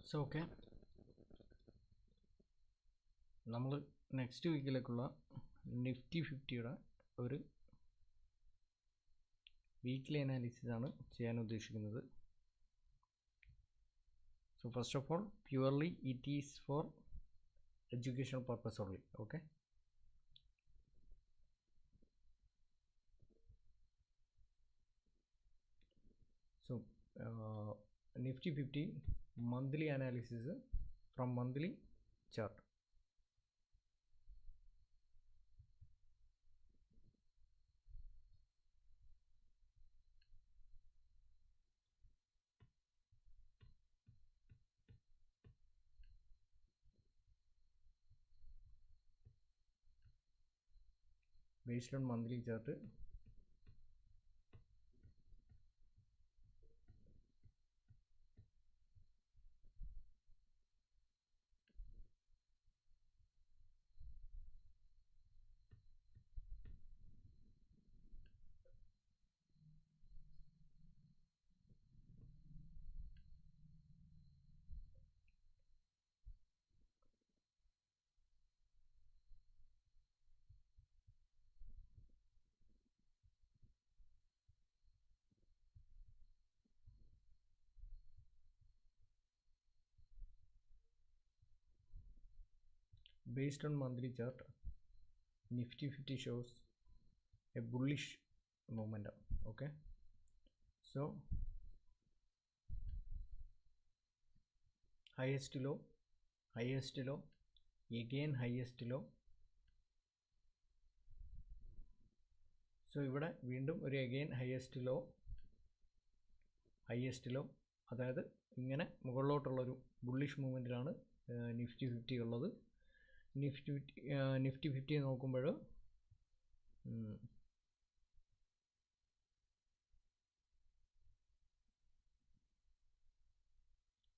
So okay, നമ്മൾ next വീക്കിലേക്കുള്ള Nifty 50യുടെ ഒരു weekly analysis ആണ് ചെയ്യാൻ ഉദ്ദേശിക്കുന്നത്. So first of all, purely it is four educational purpose only. Okay, so Nifty 50 monthly analysis from monthly chart. Based on monthly chart, based on monthly chart, Nifty 50 shows a bullish momentum. Okay, so highest low, again highest low. So ഇവിടെ വീണ്ടും ഒരു again highest law, അതായത് ഇങ്ങനെ മുകളിലോട്ടുള്ളൊരു bullish മൂവ്മെൻറ്റിലാണ് Nifty 50 ഉള്ളത്. Nifty 50 നോക്കുമ്പോൾ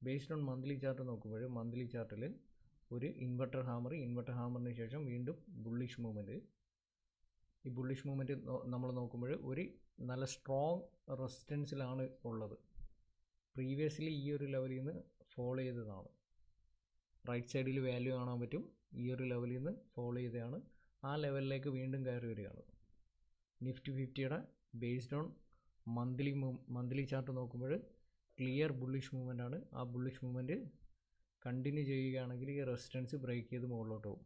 based on monthly chart നോക്കുമ്പോൾ monthly ചാർട്ടിൽ ഒരു ഇൻവെർട്ടർ ഹാമറിന് ശേഷം വീണ്ടും ബുള്ളിഷ് മൂവ്മെൻറ്റ്. ഈ ബുള്ളിഷ് മൂവ്മെൻറ്റ് നമ്മൾ നോക്കുമ്പോൾ ഒരു നല്ല സ്ട്രോങ് റെസിസ്റ്റൻസിലാണ് ഉള്ളത്. പ്രീവിയസ്ലി ഈ ഒരു ലെവലിൽ നിന്ന് ഫോളോ ചെയ്തതാണ്. റൈറ്റ് സൈഡിൽ വാല്യൂ കാണാൻ പറ്റും. ഈ ഒരു ലെവലിൽ നിന്ന് ഫോളോ ചെയ്തതാണ്. ആ ലെവലിലേക്ക് വീണ്ടും കയറി വരികയാണ്. നിഫ്റ്റി 50യുടെ ബേസ്ഡ് ഓൺ മന്ത്ലി ചാർട്ട് നോക്കുമ്പോൾ ക്ലിയർ ബുള്ളിഷ് മൂവ്മെൻ്റ് ആണ്. ആ ബുള്ളിഷ് മൂവ്മെൻറ്റ് കണ്ടിന്യൂ ചെയ്യുകയാണെങ്കിൽ ഈ റെസിസ്റ്റൻസ് ബ്രേക്ക് ചെയ്ത് മുകളിലോട്ട് പോകും.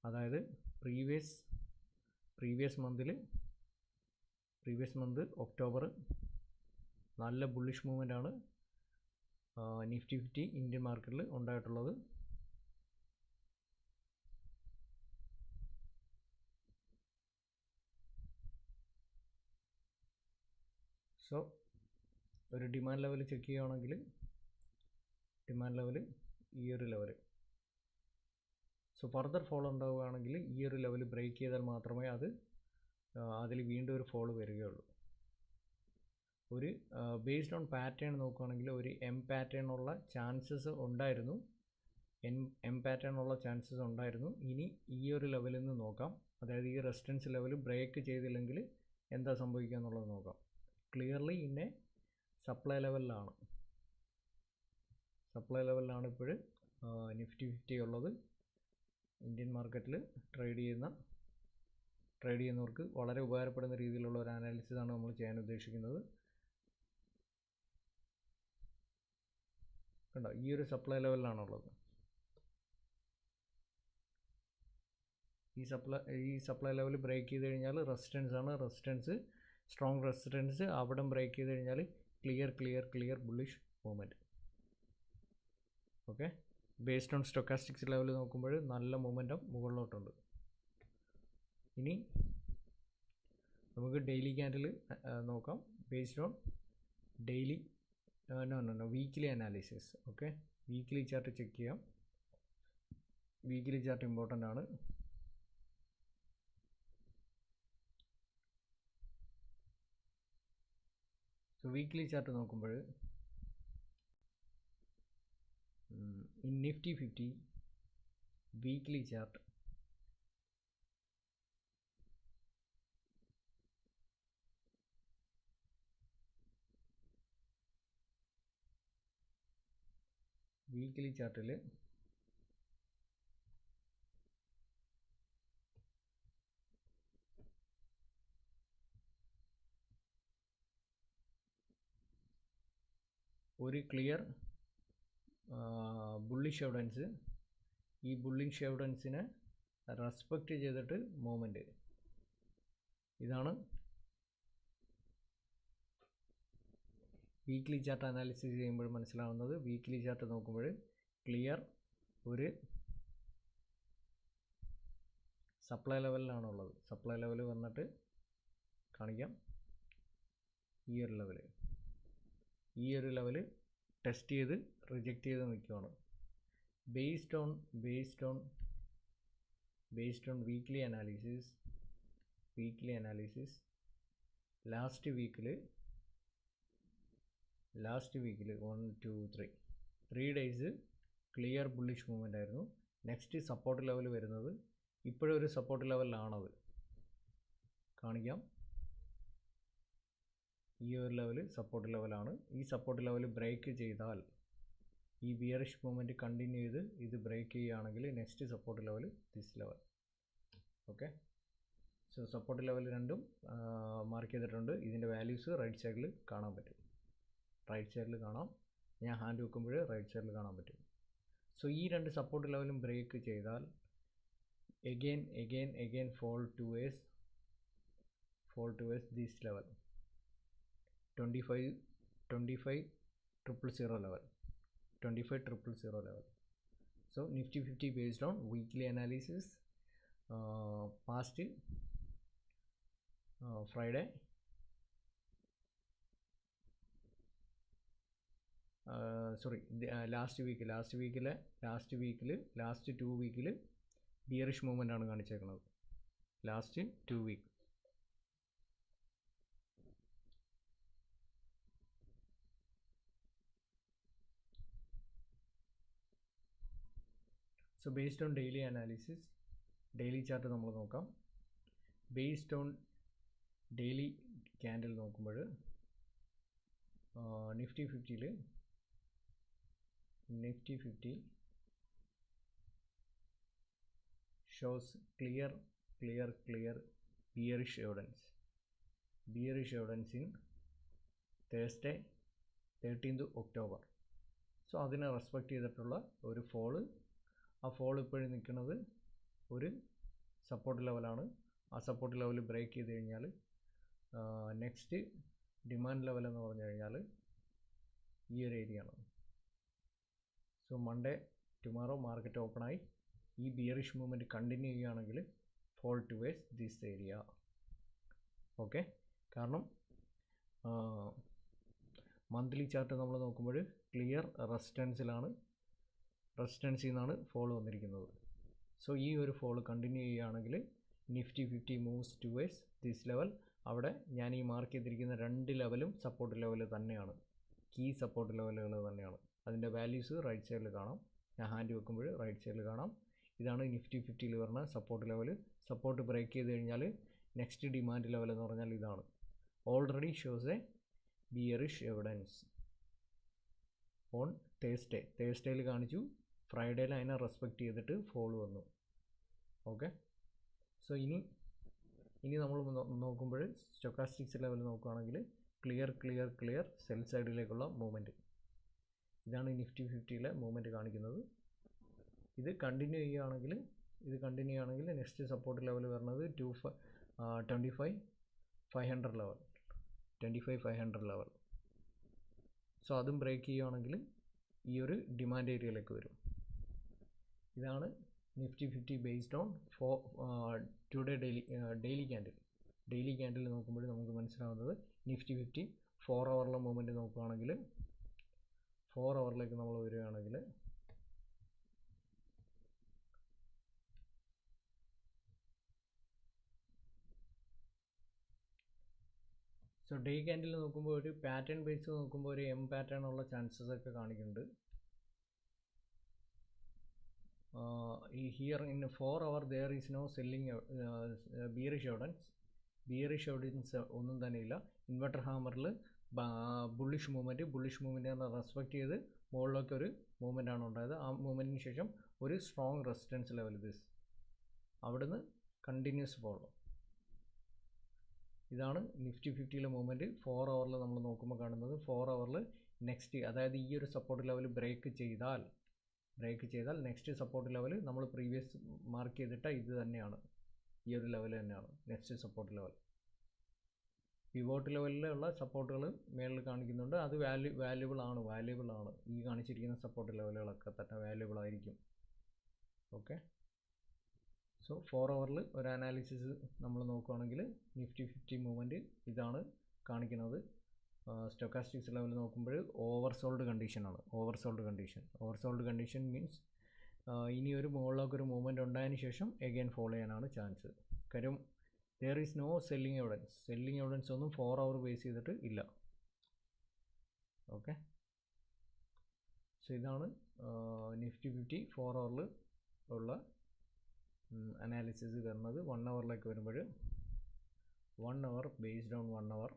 അതായത് പ്രീവിയസ് മന്ത് ഒക്ടോബർ നല്ല ബുള്ളിഷ് മൂവ്മെൻ്റ് ആണ് നിഫ്റ്റി 50 ഇന്ത്യൻ മാർക്കറ്റിൽ ഉണ്ടായിട്ടുള്ളത്. സോ ഒരു ഡിമാൻഡ് ലെവൽ ചെക്ക് ചെയ്യുകയാണെങ്കിൽ ഡിമാൻഡ് ലെവൽ ഈ ഒരു ലെവൽ. സോ ഫർദർ ഫോളോ ഉണ്ടാവുകയാണെങ്കിൽ ഈ ഒരു ലെവൽ ബ്രേക്ക് ചെയ്താൽ മാത്രമേ അതിൽ വീണ്ടും ഒരു ഫോളോ വരികയുള്ളൂ. ഒരു ബേസ്ഡ് ഓൺ പാറ്റേൺ നോക്കുകയാണെങ്കിൽ ഒരു എം പാറ്റേൺ ഉള്ള ചാൻസസ് ഉണ്ടായിരുന്നു. ഇനി ഈ ഒരു ലെവലിൽ നിന്ന് നോക്കാം. അതായത് ഈ റെസിസ്റ്റൻസ് ലെവൽ ബ്രേക്ക് ചെയ്തില്ലെങ്കിൽ എന്താ സംഭവിക്കുക എന്നുള്ളത് നോക്കാം. ക്ലിയർലി ഇന്നെ സപ്ലൈ ലെവലിലാണ് ഇപ്പോൾ നിഫ്റ്റി 50 ഉള്ളത്. ഇന്ത്യൻ മാർക്കറ്റിൽ ട്രേഡ് ചെയ്യുന്നവർക്ക് വളരെ ഉപകാരപ്പെടുന്ന രീതിയിലുള്ള ഒരു അനാലിസിസ് ആണ് നമ്മൾ ചെയ്യാൻ ഉദ്ദേശിക്കുന്നത്. കണ്ടോ, ഈ ഒരു സപ്ലൈ ലെവലിലാണുള്ളത്. ഈ സപ്ലൈ ലെവൽ ബ്രേക്ക് ചെയ്ത് കഴിഞ്ഞാൽ റെസിസ്റ്റൻസ് സ്ട്രോങ് റെസിസ്റ്റൻസ് അവിടെ ബ്രേക്ക് ചെയ്ത് കഴിഞ്ഞാൽ clear bullish movement. Okay, based on stochastics level നോക്കുമ്പോൾ നല്ല മൂവ്മെൻറ്റം മുകളിലോട്ടുണ്ട്. ഇനി നമുക്ക് ഡെയിലി ക്യാൻഡിൽ നോക്കാം. Based on weekly analysis. Okay, weekly chart check ചെയ്യാം. വീക്ക്ലി ചാർട്ട് ഇമ്പോർട്ടൻ്റ് ആണ്. സോ വീക്ക്ലി ചാർട്ട് നോക്കുമ്പോൾ in Nifty 50 weekly chart, weekly ചാർട്ടിൽ ഒരു ക്ലിയർ ബുള്ളിഷ് എവിഡൻസ്, ഈ ബുള്ളിഷ് എവിഡൻസിനെ റെസ്പെക്റ്റ് ചെയ്തിട്ട് മൂവ്മെൻറ്റ്. ഇതാണ് വീക്ക്ലി ചാർട്ട് അനാലിസിസ് ചെയ്യുമ്പോൾ മനസ്സിലാവുന്നത്. വീക്ക്ലി ചാർട്ട് നോക്കുമ്പോൾ ക്ലിയർ ഒരു സപ്ലൈ ലെവലിലാണുള്ളത്. സപ്ലൈ ലെവൽ വന്നിട്ട് കാണിക്കാം, ഈ ഒരു ലെവൽ, ഈ ഒരു ലെവൽ ടെസ്റ്റ് ചെയ്ത് റിജക്റ്റ് ചെയ്ത് നിൽക്കുകയാണ്. Based on weekly analysis last വീക്കിൽ 1 2 3 ഡേയ്സ് ക്ലിയർ ബുള്ളിഷ് മൂവ്മെൻ്റ് ആയിരുന്നു. നെക്സ്റ്റ് സപ്പോർട്ട് ലെവൽ വരുന്നത് ഇപ്പോഴൊരു സപ്പോർട്ട് ലെവലിലാണത്, കാണിക്കാം. ഈ ഒരു ലെവൽ സപ്പോർട്ട് ലെവലാണ്. ഈ സപ്പോർട്ട് ലെവൽ ബ്രേക്ക് ചെയ്താൽ, ഈ ബിയറിഷ് മൂവ്മെൻറ്റ് കണ്ടിന്യൂ ചെയ്ത് ഇത് ബ്രേക്ക് ചെയ്യുകയാണെങ്കിൽ next support level this level. Okay, so support level രണ്ടും മാർക്ക് ചെയ്തിട്ടുണ്ട്. ഇതിൻ്റെ വാല്യൂസ് റൈറ്റ് സൈഡിൽ കാണാൻ പറ്റും. റൈറ്റ് സൈഡിൽ കാണാം, ഞാൻ ഹാൻഡ് വെക്കുമ്പോൾ റൈറ്റ് സൈഡിൽ കാണാൻ പറ്റും. സോ ഈ രണ്ട് സപ്പോർട്ട് ലെവലും ബ്രേക്ക് ചെയ്താൽ again fall towards this level, 25,000 level. So Nifty 50 based on weekly analysis, past Friday, last week, last 2 weekil bearish movement ആണ് കാണിച്ചേക്കുന്നത്. Last 2 week. So based on daily analysis, daily chart നമ്മൾ നോക്കാം. Based on daily candle നോക്കുമ്പോൾ Nifty 50 shows clear bearish evidence in Thursday 13th October. So അതിനെ respect ചെയ്തിട്ടുള്ള ഒരു fall, ആ fall ഇപ്പോഴും നിൽക്കുന്നത് ഒരു സപ്പോർട്ട് ലെവലാണ്. ആ സപ്പോർട്ട് ലെവൽ ബ്രേക്ക് ചെയ്ത് കഴിഞ്ഞാൽ നെക്സ്റ്റ് ഡിമാൻഡ് ലെവൽ എന്ന് പറഞ്ഞു കഴിഞ്ഞാൽ ഈ ഒരു ഏരിയ ആണ്. സോ മൺഡേ ടുമാറോ മാർക്കറ്റ് ഓപ്പണായി ഈ ബിയറിഷ് മൂവ്മെൻറ്റ് കണ്ടിന്യൂ ചെയ്യുകയാണെങ്കിൽ fall towards this area. Okay, കാരണം മന്ത്ലി ചാർട്ട് നമ്മൾ നോക്കുമ്പോൾ ക്ലിയർ റെസിസ്റ്റൻസിൽ നിന്നാണ് ഫോൾ വന്നിരിക്കുന്നത്. സോ ഈ ഒരു ഫോൾ കണ്ടിന്യൂ ചെയ്യുകയാണെങ്കിൽ Nifty 50 moves towards this level. അവിടെ ഞാൻ ഈ മാർക്ക് ചെയ്തിരിക്കുന്ന രണ്ട് ലെവലും സപ്പോർട്ട് ലെവൽ തന്നെയാണ്, കീ സപ്പോർട്ട് ലെവലുകൾ തന്നെയാണ്. അതിൻ്റെ വാല്യൂസ് റൈറ്റ് സൈഡിൽ കാണാം, ഞാൻ ഹാൻഡ് വെക്കുമ്പോൾ റൈറ്റ് സൈഡിൽ കാണാം. ഇതാണ് നിഫ്റ്റി 50ൽ വരുന്ന സപ്പോർട്ട് ലെവൽ. സപ്പോർട്ട് ബ്രേക്ക് ചെയ്ത് കഴിഞ്ഞാൽ നെക്സ്റ്റ് ഡിമാൻഡ് ലെവൽ എന്ന് പറഞ്ഞാൽ ഇതാണ്. Already shows a bearish evidence on തേഴ്സ്ഡേയിൽ കാണിച്ചു, ഫ്രൈഡേയിൽ അതിനെ റെസ്പെക്റ്റ് ചെയ്തിട്ട് ഫോൾ വന്നു. ഓക്കെ, സോ ഇനി നമ്മൾ നോക്കുമ്പോൾ സ്റ്റൊക്കാസ്റ്റിക്സ് ലെവൽ നോക്കുകയാണെങ്കിൽ ക്ലിയർ സെൽ സൈഡിലേക്കുള്ള മൂവ്മെൻറ്റ്. ഇതാണ് നിഫ്റ്റി 50യിലെ മൂവ്മെൻറ്റ് കാണിക്കുന്നത്. ഇത് കണ്ടിന്യൂ ചെയ്യുകയാണെങ്കിൽ നെക്സ്റ്റ് സപ്പോർട്ട് ലെവൽ വരുന്നത് 25,500 ലെവൽ. സോ അതും ബ്രേക്ക് ചെയ്യുകയാണെങ്കിൽ ഈ ഒരു ഡിമാൻഡ് ഏരിയയിലേക്ക് വരും. ഇതാണ് Nifty 50 based on today daily candle നോക്കുമ്പോൾ നമുക്ക് മനസ്സിലാവുന്നത് നിഫ്റ്റി 50 4 ഹവറിലെ മൂവ്മെൻറ്റ് നോക്കുകയാണെങ്കിൽ 4 ഹവറിലേക്ക് നമ്മൾ വരികയാണെങ്കിൽ സോ ഡേ ക്യാൻഡിൽ നോക്കുമ്പോൾ ഒരു പാറ്റേൺ ബേസ് നോക്കുമ്പോൾ ഒരു എം പാറ്റേൺ ഉള്ള ചാൻസസ് ഒക്കെ കാണിക്കുന്നുണ്ട്. Here in 4 hour there is no selling bearish evidence ഒന്നും തന്നെയില്ല. ഇൻവെർട്ടർ ഹാമറിൽ ബുള്ളിഷ് മൂവ്മെൻറ്റ് റെസ്പെക്റ്റ് ചെയ്ത് മുകളിലേക്ക് ഒരു മൂവ്മെൻ്റ് ആണ് ഉണ്ടായത്. ആ മൂവ്മെൻറ്റിന് ശേഷം ഒരു സ്ട്രോങ് റെസിസ്റ്റൻസ് ലെവൽ അവിടുന്ന് കണ്ടിന്യൂസ് ഫോളോ. ഇതാണ് നിഫ്റ്റി 50യിലെ മൂവ്മെൻറ്റ് 4 ഹവറിൽ നമ്മൾ നോക്കുമ്പോൾ കാണുന്നത്. 4 ഹവറിൽ നെക്സ്റ്റ്, അതായത് ഈ ഒരു സപ്പോർട്ട് ലെവൽ ബ്രേക്ക് ചെയ്താൽ നെക്സ്റ്റ് സപ്പോർട്ട് ലെവൽ നമ്മൾ പ്രീവിയസ് മാർക്ക് ചെയ്തിട്ട ഇത് തന്നെയാണ്, ഈ ഒരു ലെവൽ തന്നെയാണ് നെക്സ്റ്റ് സപ്പോർട്ട് ലെവൽ. പിവോട്ട് ലെവലിലുള്ള സപ്പോർട്ടുകൾ മേളിൽ കാണിക്കുന്നുണ്ട്. അത് വാല്യുബിൾ ആണ്. ഈ കാണിച്ചിരിക്കുന്ന സപ്പോർട്ട് ലെവലുകളൊക്കെ തന്നെ വാല്യുബിൾ ആയിരിക്കും. ഓക്കെ. സോ 4 ഹവറിൽ ഒരു അനാലിസിസ് നമ്മൾ നോക്കുകയാണെങ്കിൽ നിഫ്റ്റി 50 മൂവ്മെൻറ്റ് ഇതാണ് കാണിക്കുന്നത്. സ്റ്റൊക്കാസ്റ്റിക്സ് ലെവൽ നോക്കുമ്പോൾ ഓവർസോൾഡ് കണ്ടീഷനാണ്. ഓവർസോൾഡ് കണ്ടീഷൻ മീൻസ് ഇനി ഒരു മുകളിലേക്കൊരു മൂവ്മെൻറ്റ് ഉണ്ടായതിന് ശേഷം എഗെയിൻ ഫോളോ ചെയ്യാനാണ് ചാൻസ്. കാര്യം there is no selling evidence ഒന്നും 4 ഹവർ ബേസ് ചെയ്തിട്ട് ഇല്ല. ഓക്കെ. സോ ഇതാണ് നിഫ്റ്റി 50 4 ഹവറിൽ ഉള്ള അനാലിസിസ് വരുന്നത്. 1 ഹവറിലേക്ക് വരുമ്പോൾ 1 hour based on 1 hour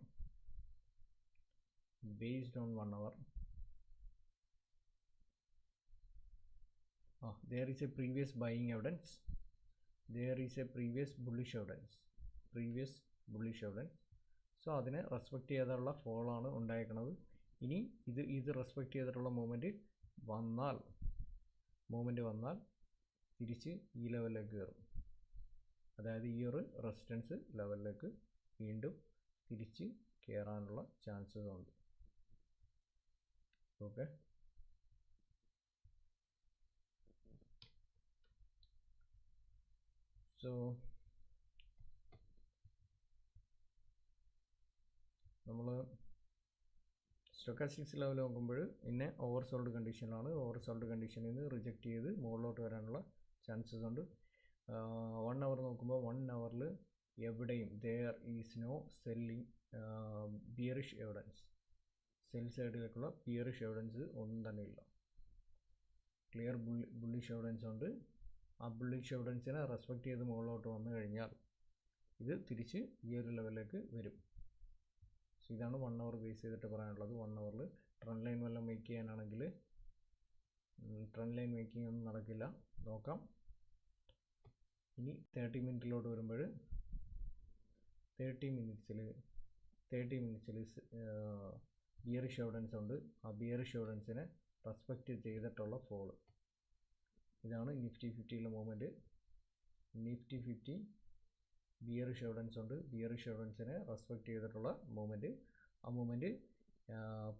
there is a previous buying evidence, there is a previous bullish evidence. So അതിനെ റെസ്പെക്റ്റ് ചെയ്തുള്ള ഫോളാണ് ഉണ്ടായിരിക്കുന്നത്. ഇനി ഇത് റെസ്പെക്റ്റ് ചെയ്തിട്ടുള്ള മൂവ്മെൻറ്റ് വന്നാൽ തിരിച്ച് ഈ ലെവലിലേക്ക് കയറും. അതായത് ഈ ഒരു റെസിസ്റ്റൻസ് ലെവലിലേക്ക് വീണ്ടും തിരിച്ച് കയറാനുള്ള ചാൻസസ് ഉണ്ട്. ഓക്കെ. സോ നമ്മൾ സ്റ്റൊക്കാസ്റ്റിക്സ് ലെവൽ നോക്കുമ്പോൾ പിന്നെ ഓവർസോൾഡ് കണ്ടീഷനിലാണ്. ഓവർസോൾഡ് കണ്ടീഷനിൽ നിന്ന് റിജക്റ്റ് ചെയ്ത് മുകളിലോട്ട് വരാനുള്ള ചാൻസസ് ഉണ്ട്. 1 ഹവർ നോക്കുമ്പോൾ 1 ഹവറിൽ എവിടെയും there is no selling bearish evidence. Sell സൈഡിലേക്കുള്ള ബിയറിഷ് എവിഡൻസ് ഒന്നും തന്നെ ഇല്ല. ക്ലിയർ ബുള്ളിഷ് എവിഡൻസ് ഉണ്ട്. ആ ബുള്ളിഷ് എവിഡൻസിനെ റെസ്പെക്റ്റ് ചെയ്ത് മുകളിലോട്ട് വന്നു കഴിഞ്ഞാൽ ഇത് തിരിച്ച് ഈ ഒരു ലെവലിലേക്ക് വരും. സോ ഇതാണ് 1 ഹവർ ബേസ് ചെയ്തിട്ട് പറയാനുള്ളത്. 1 ഹവറിൽ ട്രെൻഡ് ലൈൻ വല്ലതും മേക്ക് ചെയ്യാനാണെങ്കിൽ ട്രെൻഡ് ലൈൻ മേക്കിംഗ് ഒന്നും നടക്കില്ല. നോക്കാം. ഇനി 30 മിനിറ്റിലോട്ട് വരുമ്പോൾ 30 മിനിറ്റ്സിൽ ബിയറിഷ് എവിഡൻസ് ഉണ്ട്. ആ ബിയറിഷ് എവിഡൻസിനെ റെസ്പെക്റ്റ് ചെയ്തിട്ടുള്ള ഫോള്. ഇതാണ് നിഫ്റ്റി 50യിലെ മൂവ്മെൻറ്റ്. നിഫ്റ്റി 50 ബിയറിഷ് എവിഡൻസ് ഉണ്ട്. ബിയറിഷ് എവിഡൻസിനെ റെസ്പെക്റ്റ് ചെയ്തിട്ടുള്ള മൂവ്മെൻറ്റ്. ആ മൂവ്മെൻറ്റ്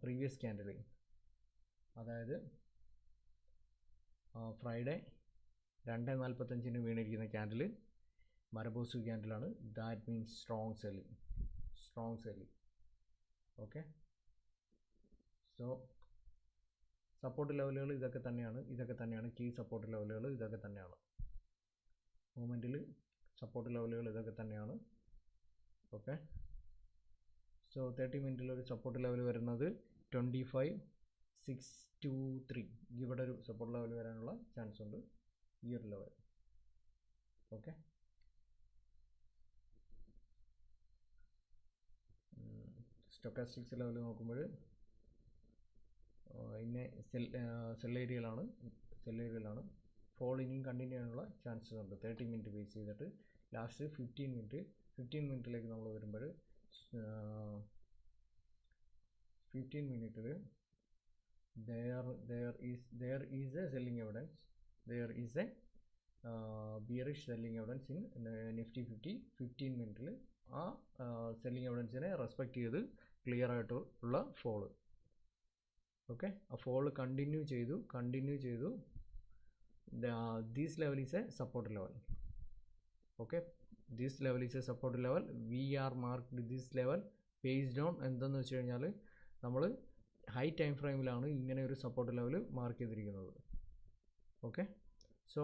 പ്രീവിയസ് ക്യാൻഡിൽ, അതായത് ഫ്രൈഡേ 2:45 വീണിരിക്കുന്ന ക്യാൻഡിൽ മരബോസു ക്യാൻഡിലാണ്. That means strong selling. Okay. So support ലെവലുകൾ ഇതൊക്കെ തന്നെയാണ്. കീ സപ്പോർട്ട് ലെവലുകൾ ഇതൊക്കെ തന്നെയാണ്. മൂവ്മെൻറ്റിൽ സപ്പോർട്ട് ലെവലുകൾ ഇതൊക്കെ തന്നെയാണ്. ഓക്കെ. സോ 30 മിനിറ്റിൽ ഒരു സപ്പോർട്ട് ലെവൽ വരുന്നത് 25,623. ഇവിടെ ഒരു സപ്പോർട്ട് ലെവൽ വരാനുള്ള ചാൻസ് ഉണ്ട്, ഈ ഒരു ലെവൽ. ഓക്കെ. സ്റ്റൊക്കാസ്റ്റിക്സ് ലെവൽ നോക്കുമ്പോൾ ഇന്നെ സെൽ ഏരിയയിലാണ്. ഫോൾ ഇനിയും കണ്ടിന്യൂ ചെയ്യാനുള്ള ചാൻസസ് ഉണ്ട് 30 മിനിറ്റ് ബേസ് ചെയ്തിട്ട്. ലാസ്റ്റ് 15 മിനിറ്റിലേക്ക് നമ്മൾ വരുമ്പോൾ 15 മിനിറ്റിൽ there is a selling evidence, there is a bearish selling evidence in Nifty 50. 15 മിനിറ്റിൽ ആ സെല്ലിംഗ് എവിഡൻസിനെ റെസ്പെക്റ്റ് ചെയ്ത് ക്ലിയർ ആയിട്ടുള്ള ഫോള്. ഓക്കെ. ആ ഫോള് കണ്ടിന്യൂ ചെയ്തു. This level is a support level. Okay, this level is a support level. We are marked this level based on എന്തെന്ന് വെച്ച് കഴിഞ്ഞാൽ നമ്മൾ ഹൈ ടൈം ഫ്രെയിമിലാണ് ഇങ്ങനെ ഒരു സപ്പോർട്ട് ലെവൽ മാർക്ക് ചെയ്തിരിക്കുന്നത്. ഓക്കെ. സോ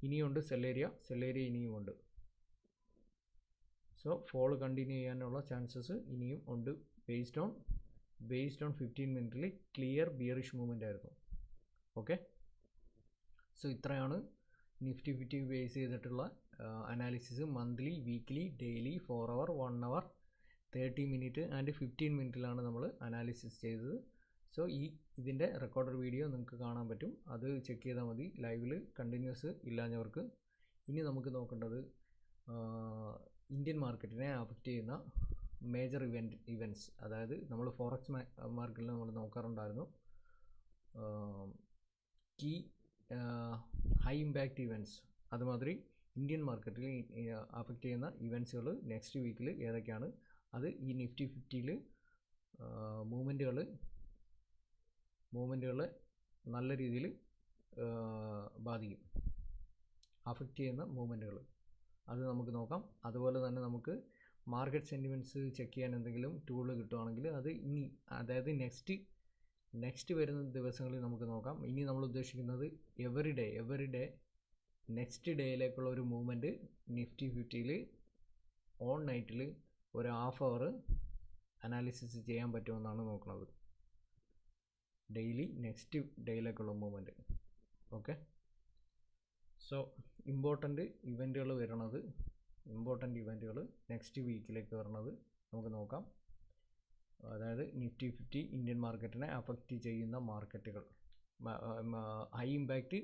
ഇനിയുണ്ട് സെൽ ഏരിയ ഇനിയുമുണ്ട്. സോ ഫോള് കണ്ടിന്യൂ ചെയ്യാനുള്ള ചാൻസസ് ഇനിയും ഉണ്ട്. ബേസ്ഡ് ഓൺ 15 മിനിറ്റിൽ ക്ലിയർ ബിയറിഷ് മൂവ്മെൻ്റ് ആയിരുന്നു. ഓക്കെ. സോ ഇത്രയാണ് നിഫ്റ്റി 50 ബേസ് ചെയ്തിട്ടുള്ള analysis. Monthly, weekly, daily, 4 hour, 1 hour, 30 minute and 15 മിനിറ്റിലാണ് നമ്മൾ അനാലിസിസ് ചെയ്തത്. സോ ഇതിൻ്റെ റെക്കോർഡഡ് വീഡിയോ നിങ്ങൾക്ക് കാണാൻ പറ്റും, അത് ചെക്ക് ചെയ്താൽ മതി. ലൈവിൽ കണ്ടിന്യൂസ് ഇല്ലാഞ്ഞവർക്ക്. ഇനി നമുക്ക് നോക്കേണ്ടത് ഇന്ത്യൻ മാർക്കറ്റിനെ അഫക്റ്റ് ചെയ്യുന്ന മേജർ ഇവൻറ്റ്സ്, അതായത് നമ്മൾ ഫോറക്സ് മാർക്കറ്റിൽ നമ്മൾ നോക്കാറുണ്ടായിരുന്നു കീ ഹൈ ഇമ്പാക്റ്റ് ഇവൻറ്റ്സ്. അതുമാതിരി ഇന്ത്യൻ മാർക്കറ്റിൽ അഫക്റ്റ് ചെയ്യുന്ന ഇവൻറ്റ്സുകൾ നെക്സ്റ്റ് വീക്കിൽ ഏതൊക്കെയാണ്, അത് ഈ നിഫ്റ്റി 50യിൽ മൂവ്മെൻറ്റുകൾ നല്ല രീതിയിൽ ബാധിക്കും. അഫക്റ്റ് ചെയ്യുന്ന മൂവ്മെൻറ്റുകൾ അത് നമുക്ക് നോക്കാം. അതുപോലെ തന്നെ നമുക്ക് മാർക്കറ്റ് സെൻറ്റിമെൻറ്റ്സ് ചെക്ക് ചെയ്യാൻ എന്തെങ്കിലും ടൂൾ കിട്ടുവാണെങ്കിൽ അത് ഇനി, അതായത് നെക്സ്റ്റ് വരുന്ന ദിവസങ്ങളിൽ നമുക്ക് നോക്കാം. ഇനി നമ്മൾ ഉദ്ദേശിക്കുന്നത് എവറി ഡേ നെക്സ്റ്റ് ഡേയിലേക്കുള്ള ഒരു മൂവ്മെൻറ്റ് നിഫ്റ്റി 50യിൽ ഓൺ നൈറ്റിൽ ഒരു ഹാഫ് അവർ അനാലിസിസ് ചെയ്യാൻ പറ്റുമെന്നാണ് നോക്കുന്നത്. ഡെയിലി നെക്സ്റ്റ് ഡേയിലേക്കുള്ള മൂവ്മെൻറ്റ്. ഓക്കെ, സോ ഇമ്പോർട്ടൻ്റ് ഇവൻറ്റുകൾ നെക്സ്റ്റ് വീക്കിലേക്ക് വരണത് നമുക്ക് നോക്കാം. അതായത് നിഫ്റ്റി 50 ഇന്ത്യൻ മാർക്കറ്റിനെ അഫക്റ്റ് ചെയ്യുന്ന മാർക്കറ്റുകൾ, ഹൈ ഇമ്പാക്റ്റ്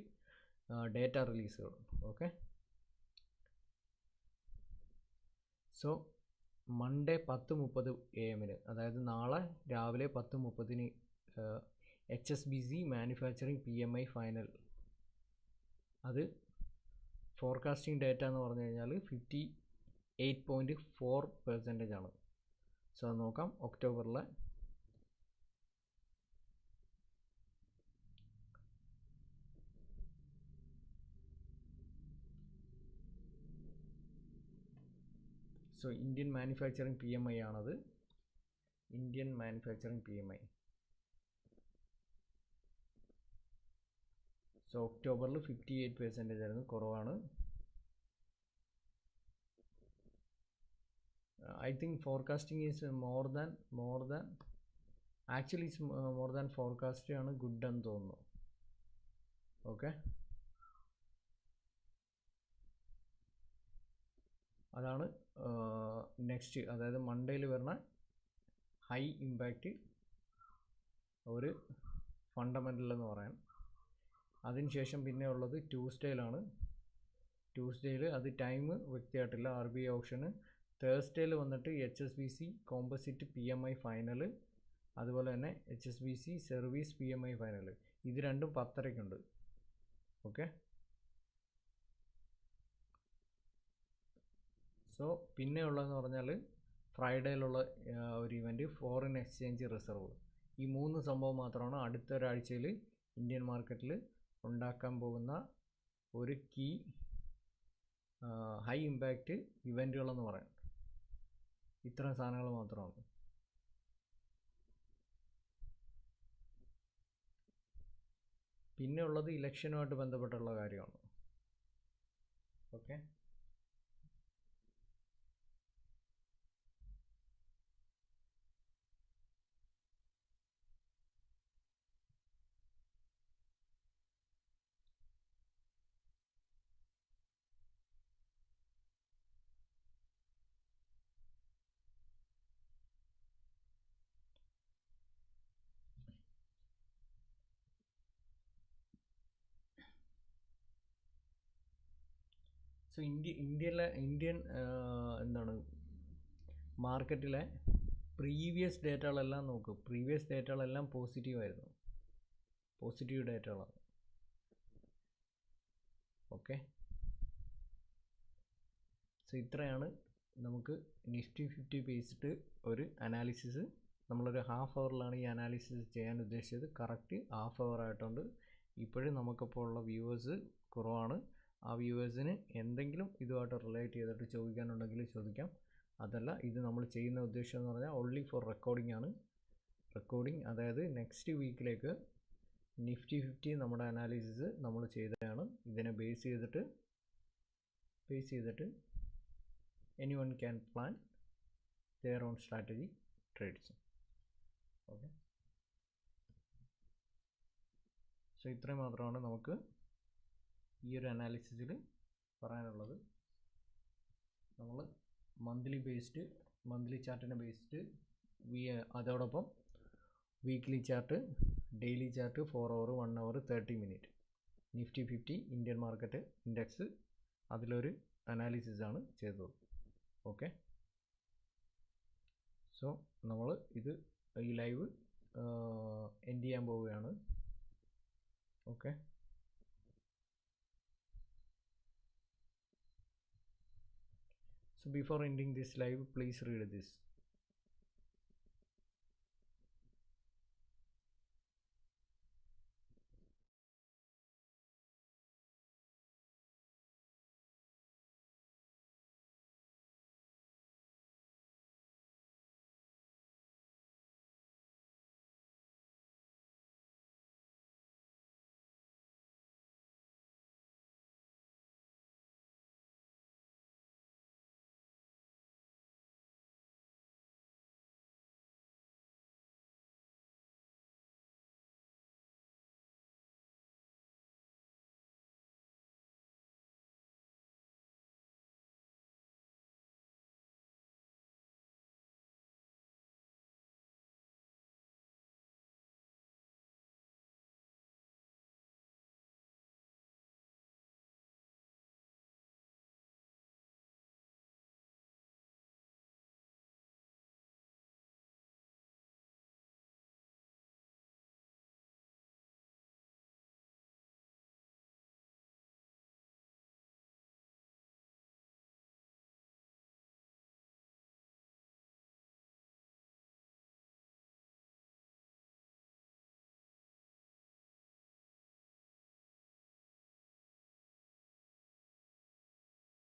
ഡേറ്റ റിലീസുകൾ. ഓക്കെ, സോ മൺഡേ 10:30 AM, അതായത് നാളെ രാവിലെ 10:30 HSBC മാനുഫാക്ചറിങ് PMI ഫൈനൽ. അത് ഫോർകാസ്റ്റിംഗ് ഡേറ്റ എന്ന് പറഞ്ഞു കഴിഞ്ഞാൽ 58.4% ആണ്. സോ അത് നോക്കാം. ഒക്ടോബറിലെ ഇന്ത്യൻ മാനുഫാക്ചറിങ് PMI ആണത്. Indian manufacturing PMI. സോ ഒക്ടോബറിൽ 58% ആയിരുന്നു, കുറവാണ്. I think forecasting is more than actually it's more than forecast ആണ് ഗുഡ് എന്ന് തോന്നുന്നു. ഓക്കെ, അതാണ് നെക്സ്റ്റ്, അതായത് മൺഡേയിൽ വരുന്ന ഹൈ ഇമ്പാക്റ്റ് ഒരു ഫണ്ടമെൻ്റൽ എന്ന് പറയാം. അതിനുശേഷം പിന്നെ ഉള്ളത് ട്യൂസ്ഡേയിലാണ്. ട്യൂസ്ഡേയിൽ അത് ടൈം വ്യക്തമായിട്ടില്ല. RBI ഓപ്ഷന് തേഴ്സ്ഡേയിൽ വന്നിട്ട് HSBC കോമ്പോസിറ്റ് PMI ഫൈനൽ, അതുപോലെ തന്നെ HSBC സർവീസ് PMI ഫൈനൽ. ഇത് രണ്ടും 10:30 ഓക്കെ, സോ പിന്നെ ഉള്ളതെന്ന് പറഞ്ഞാൽ ഫ്രൈഡേയിലുള്ള ഒരു ഇവൻറ്റ് ഫോറിൻ എക്സ്ചേഞ്ച് റിസർവ്. ഈ 3 സംഭവം മാത്രമാണ് അടുത്ത ഒരാഴ്ചയിൽ ഇന്ത്യൻ മാർക്കറ്റിൽ ഉണ്ടാക്കാൻ പോകുന്ന ഒരു കീ ഹൈ ഇമ്പാക്റ്റ് ഇവൻറ്റുകളെന്ന് പറയാം. ഇത്തരം സാധനങ്ങൾ മാത്രമാണ്. പിന്നെ ഉള്ളത് ഇലക്ഷനുമായിട്ട് ബന്ധപ്പെട്ടുള്ള കാര്യമാണ്. ഓക്കെ, സോ ഇന്ത്യൻ എന്താണ് മാർക്കറ്റിലെ പ്രീവിയസ് ഡേറ്റകളെല്ലാം നോക്കും. പ്രീവിയസ് ഡേറ്റകളെല്ലാം പോസിറ്റീവായിരുന്നു, പോസിറ്റീവ് ഡേറ്റകളാണ്. ഓക്കെ, സോ ഇത്രയാണ് നമുക്ക് നിഫ്റ്റി 50 ബേസ്ഡ് ഒരു അനാലിസിസ്. നമ്മളൊരു ഹാഫ് അവറിലാണ് ഈ അനാലിസിസ് ചെയ്യാൻ ഉദ്ദേശിച്ചത്. കറക്റ്റ് ഹാഫ് അവർ ആയിട്ടുണ്ട്. ഇപ്പോഴും നമുക്കിപ്പോൾ ഉള്ള വ്യൂവേഴ്സ് കുറവാണ്. ആ വ്യൂവേഴ്സിന് എന്തെങ്കിലും ഇതുമായിട്ട് റിലേറ്റ് ചെയ്തിട്ട് ചോദിക്കാനുണ്ടെങ്കിൽ ചോദിക്കാം. അതല്ല, ഇത് നമ്മൾ ചെയ്യുന്ന ഉദ്ദേശം എന്ന് പറഞ്ഞാൽ ഓൺലി ഫോർ റെക്കോർഡിംഗ് ആണ്. അതായത് നെക്സ്റ്റ് വീക്കിലേക്ക് നിഫ്റ്റി 50 നമ്മുടെ അനാലിസിസ് നമ്മൾ ചെയ്തതാണ്. ഇതിനെ ബേസ് ചെയ്തിട്ട് anyone can plan their own strategy trades. Okay, so ഇത്രയും മാത്രമാണ് നമുക്ക് ഈ ഒരു അനാലിസിസിൽ പറയാനുള്ളത്. നമ്മൾ മന്ത്ലി ചാർട്ടിനെ ബേസ്ഡ് അതോടൊപ്പം weekly chart, daily chart, 4 hour, 1 hour, 30 minute, Nifty 50 Indian market index, അതിലൊരു അനാലിസിസ് ആണ് ചെയ്തത്. ഓക്കെ, സോ നമ്മൾ ഇത് ഈ ലൈവ് എൻഡ് ചെയ്യാൻ പോവുകയാണ്. Okay, so before ending this live, please read this.